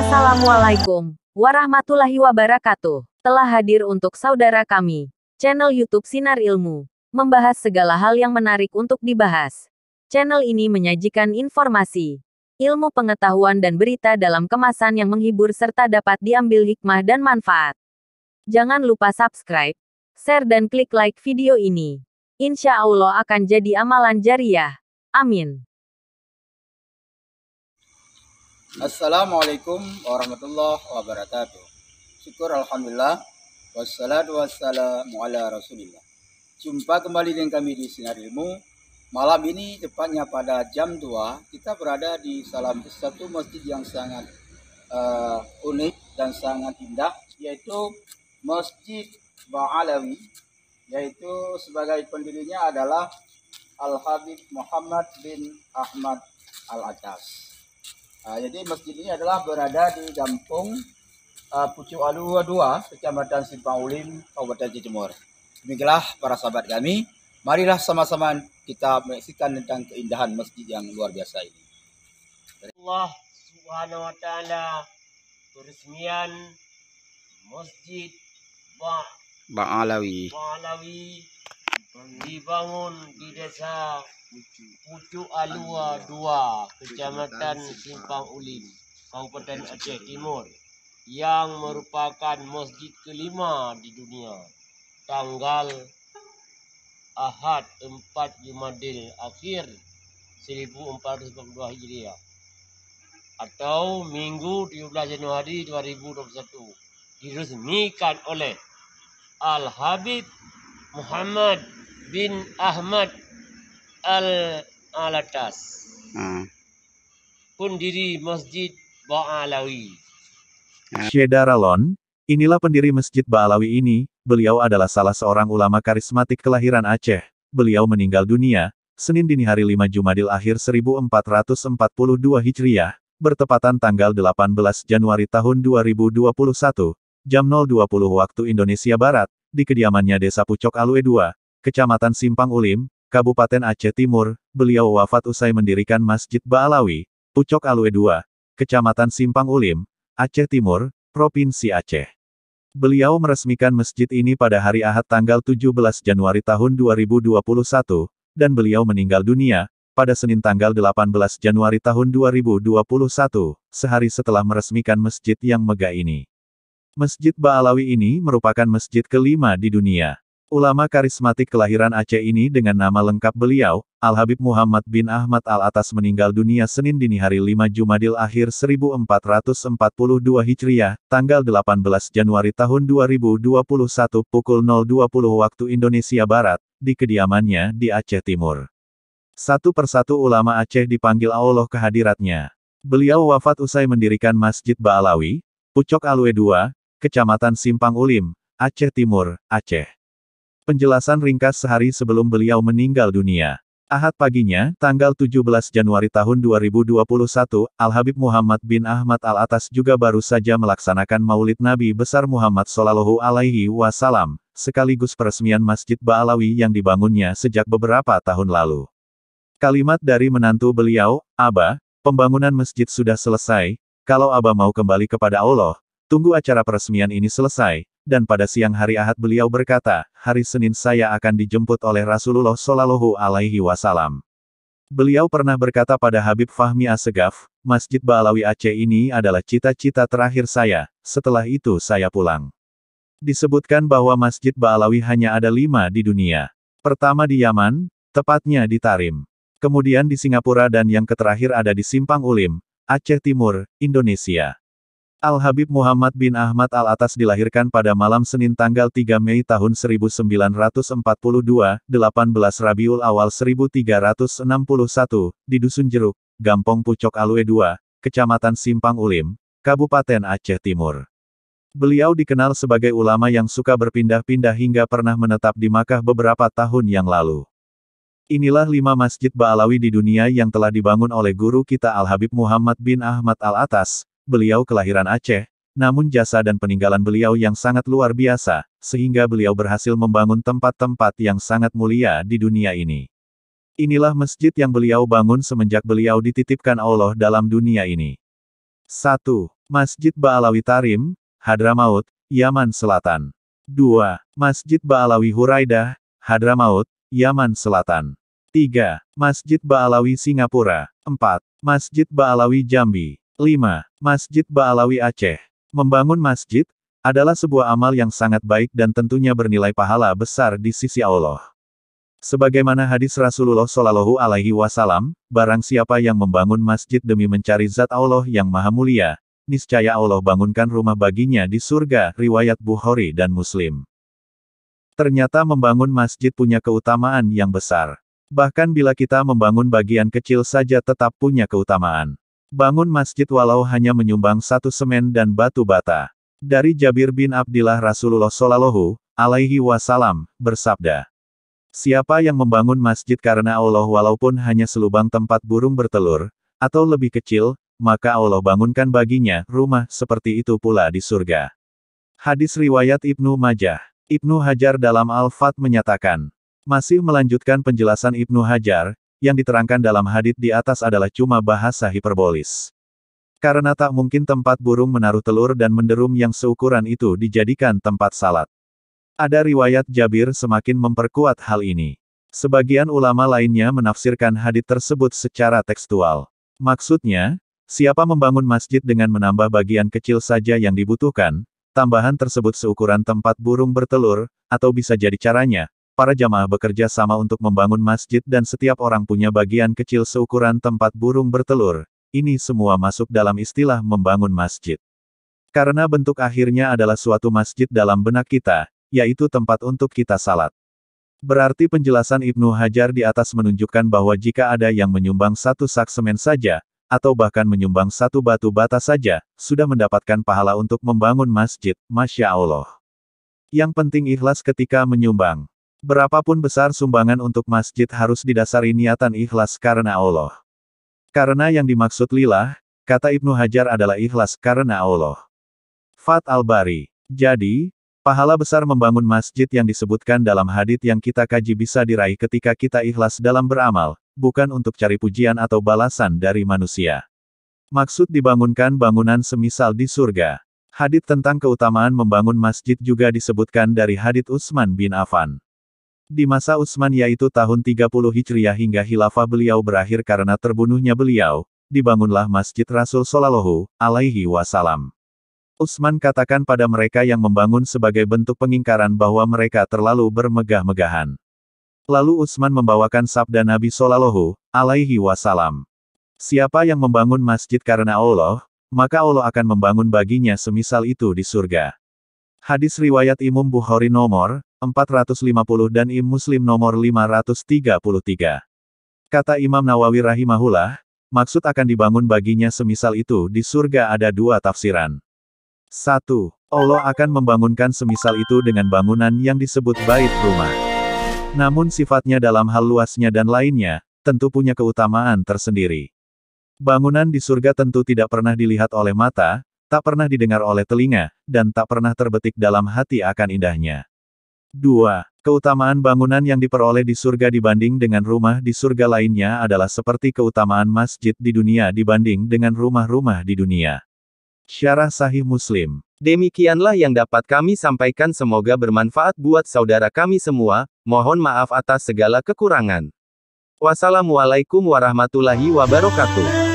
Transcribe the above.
Assalamualaikum warahmatullahi wabarakatuh. Telah hadir untuk saudara kami, channel YouTube Sinar Ilmu, membahas segala hal yang menarik untuk dibahas. Channel ini menyajikan informasi, ilmu pengetahuan dan berita dalam kemasan yang menghibur serta dapat diambil hikmah dan manfaat. Jangan lupa subscribe, share dan klik like video ini. Insya Allah akan jadi amalan jariah. Amin. Assalamualaikum warahmatullahi wabarakatuh. Syukur alhamdulillah. Wassalatu wassalamu ala rasulillah. Jumpa kembali dengan kami di Sinar Ilmu. Malam ini tepatnya pada jam 2 kita berada di salah satu masjid yang sangat unik dan sangat indah, yaitu Masjid Ba'alawi, yaitu sebagai pendirinya adalah Al-Habib Muhammad bin Ahmad Al-Atas. Jadi masjid ini adalah berada di Kampung Pucuk Alu 2, Kecamatan Simpang Ulim, Kabupaten Timur. Demikianlah para sahabat kami, marilah sama-sama kita menyaksikan tentang keindahan masjid yang luar biasa ini. Allah Subhanahu wa taala peresmian Masjid Ba'alawi dibangun di desa Pucuk Alua 2, Kecamatan Simpang Ulim, Kabupaten Aceh Timur, yang merupakan masjid kelima di dunia. Tanggal Ahad 4 Jumadil Akhir 1442 Hijriah atau Minggu 17 Januari 2021 diresmikan oleh Al-Habib Muhammad bin Ahmad Al-Atas, pendiri Masjid Ba'alawi. Syedaralon, inilah pendiri Masjid Ba'alawi ini. Beliau adalah salah seorang ulama karismatik kelahiran Aceh. Beliau meninggal dunia Senin dini hari 5 Jumadil Akhir 1442 Hijriah, bertepatan tanggal 18 Januari tahun 2021, jam 020 waktu Indonesia Barat, di kediamannya Desa Pucuk Alue 2, Kecamatan Simpang Ulim, Kabupaten Aceh Timur. Beliau wafat usai mendirikan Masjid Ba'alawi, Pucuk Alue 2, Kecamatan Simpang Ulim, Aceh Timur, Provinsi Aceh. Beliau meresmikan masjid ini pada hari Ahad tanggal 17 Januari tahun 2021, dan beliau meninggal dunia pada Senin tanggal 18 Januari tahun 2021, sehari setelah meresmikan masjid yang megah ini. Masjid Ba'alawi ini merupakan masjid kelima di dunia. Ulama karismatik kelahiran Aceh ini dengan nama lengkap beliau, Al-Habib Muhammad bin Ahmad Al-Atas, meninggal dunia Senin dini hari 5 Jumadil Akhir 1442 Hijriah, tanggal 18 Januari tahun 2021 pukul 020 waktu Indonesia Barat, di kediamannya di Aceh Timur. Satu persatu ulama Aceh dipanggil Allah ke hadiratnya. Beliau wafat usai mendirikan Masjid Ba'alawi, Pucuk Alue 2, Kecamatan Simpang Ulim, Aceh Timur, Aceh. Penjelasan ringkas sehari sebelum beliau meninggal dunia. Ahad paginya, tanggal 17 Januari tahun 2021, Al-Habib Muhammad bin Ahmad Al-Atas juga baru saja melaksanakan Maulid Nabi Besar Muhammad Shallallahu Alaihi Wasallam, sekaligus peresmian Masjid Ba'alawi yang dibangunnya sejak beberapa tahun lalu. Kalimat dari menantu beliau, "Abah, pembangunan masjid sudah selesai, kalau Abah mau kembali kepada Allah, tunggu acara peresmian ini selesai." Dan pada siang hari Ahad beliau berkata, "Hari Senin saya akan dijemput oleh Rasulullah Shallallahu Alaihi Wasallam." Beliau pernah berkata pada Habib Fahmi Assegaf, "Masjid Ba'alawi Aceh ini adalah cita-cita terakhir saya, setelah itu saya pulang." Disebutkan bahwa Masjid Ba'alawi hanya ada 5 di dunia. Pertama di Yaman, tepatnya di Tarim. Kemudian di Singapura dan yang terakhir ada di Simpang Ulim, Aceh Timur, Indonesia. Al-Habib Muhammad bin Ahmad Al-Atas dilahirkan pada malam Senin tanggal 3 Mei tahun 1942, 18 Rabiul Awal 1361, di Dusun Jeruk, Gampong Pucuk Alue 2, Kecamatan Simpang Ulim, Kabupaten Aceh Timur. Beliau dikenal sebagai ulama yang suka berpindah-pindah hingga pernah menetap di Makkah beberapa tahun yang lalu. Inilah 5 masjid Ba'alawi di dunia yang telah dibangun oleh guru kita Al-Habib Muhammad bin Ahmad Al-Atas. Beliau kelahiran Aceh, namun jasa dan peninggalan beliau yang sangat luar biasa, sehingga beliau berhasil membangun tempat-tempat yang sangat mulia di dunia ini. Inilah masjid yang beliau bangun semenjak beliau dititipkan Allah dalam dunia ini. 1. Masjid Ba'alawi Tarim, Hadramaut, Yaman Selatan. 2. Masjid Ba'alawi Huraidah, Hadramaut, Yaman Selatan. 3. Masjid Ba'alawi Singapura. 4. Masjid Ba'alawi Jambi. 5. Masjid Ba'alawi Aceh. Membangun masjid adalah sebuah amal yang sangat baik dan tentunya bernilai pahala besar di sisi Allah. Sebagaimana hadis Rasulullah Shallallahu Alaihi Wasallam, barang siapa yang membangun masjid demi mencari zat Allah yang maha mulia, niscaya Allah bangunkan rumah baginya di surga, riwayat Bukhari dan Muslim. Ternyata membangun masjid punya keutamaan yang besar. Bahkan bila kita membangun bagian kecil saja tetap punya keutamaan. Bangun masjid walau hanya menyumbang 1 semen dan batu bata. Dari Jabir bin Abdillah Rasulullah Shallallahu Alaihi Wasallam bersabda, siapa yang membangun masjid karena Allah walaupun hanya selubang tempat burung bertelur, atau lebih kecil, maka Allah bangunkan baginya rumah seperti itu pula di surga. Hadis riwayat Ibnu Majah. Ibnu Hajar dalam Al-Fath menyatakan, masih melanjutkan penjelasan Ibnu Hajar, yang diterangkan dalam hadits di atas adalah cuma bahasa hiperbolis. Karena tak mungkin tempat burung menaruh telur dan menderum yang seukuran itu dijadikan tempat salat. Ada riwayat Jabir semakin memperkuat hal ini. Sebagian ulama lainnya menafsirkan hadits tersebut secara tekstual. Maksudnya, siapa membangun masjid dengan menambah bagian kecil saja yang dibutuhkan, tambahan tersebut seukuran tempat burung bertelur, atau bisa jadi caranya, para jamaah bekerja sama untuk membangun masjid dan setiap orang punya bagian kecil seukuran tempat burung bertelur. Ini semua masuk dalam istilah membangun masjid. Karena bentuk akhirnya adalah suatu masjid dalam benak kita, yaitu tempat untuk kita salat. Berarti penjelasan Ibnu Hajar di atas menunjukkan bahwa jika ada yang menyumbang 1 sak semen saja, atau bahkan menyumbang 1 batu bata saja, sudah mendapatkan pahala untuk membangun masjid, Masya Allah. Yang penting ikhlas ketika menyumbang. Berapapun besar sumbangan untuk masjid harus didasari niatan ikhlas karena Allah. Karena yang dimaksud lillah, kata Ibnu Hajar adalah ikhlas karena Allah. Fath Al-Bari. Jadi, pahala besar membangun masjid yang disebutkan dalam hadits yang kita kaji bisa diraih ketika kita ikhlas dalam beramal, bukan untuk cari pujian atau balasan dari manusia. Maksud dibangunkan bangunan semisal di surga. Hadits tentang keutamaan membangun masjid juga disebutkan dari hadits Utsman bin Affan. Di masa Utsman yaitu tahun 30 Hijriah hingga khilafah beliau berakhir karena terbunuhnya beliau, dibangunlah Masjid Rasul Shallallahu Alaihi Wasallam. Utsman katakan pada mereka yang membangun sebagai bentuk pengingkaran bahwa mereka terlalu bermegah-megahan. Lalu Utsman membawakan sabda Nabi Shallallahu Alaihi Wasallam. Siapa yang membangun masjid karena Allah, maka Allah akan membangun baginya semisal itu di surga. Hadis riwayat Imam Bukhari nomor 450 dan Imam Muslim nomor 533. Kata Imam Nawawi rahimahullah, maksud akan dibangun baginya semisal itu di surga ada 2 tafsiran. 1. Allah akan membangunkan semisal itu dengan bangunan yang disebut bait rumah. Namun sifatnya dalam hal luasnya dan lainnya, tentu punya keutamaan tersendiri. Bangunan di surga tentu tidak pernah dilihat oleh mata, tak pernah didengar oleh telinga, dan tak pernah terbetik dalam hati akan indahnya. 2. Keutamaan bangunan yang diperoleh di surga dibanding dengan rumah di surga lainnya adalah seperti keutamaan masjid di dunia dibanding dengan rumah-rumah di dunia. Syarah Sahih Muslim. Demikianlah yang dapat kami sampaikan, semoga bermanfaat buat saudara kami semua, mohon maaf atas segala kekurangan. Wassalamualaikum warahmatullahi wabarakatuh.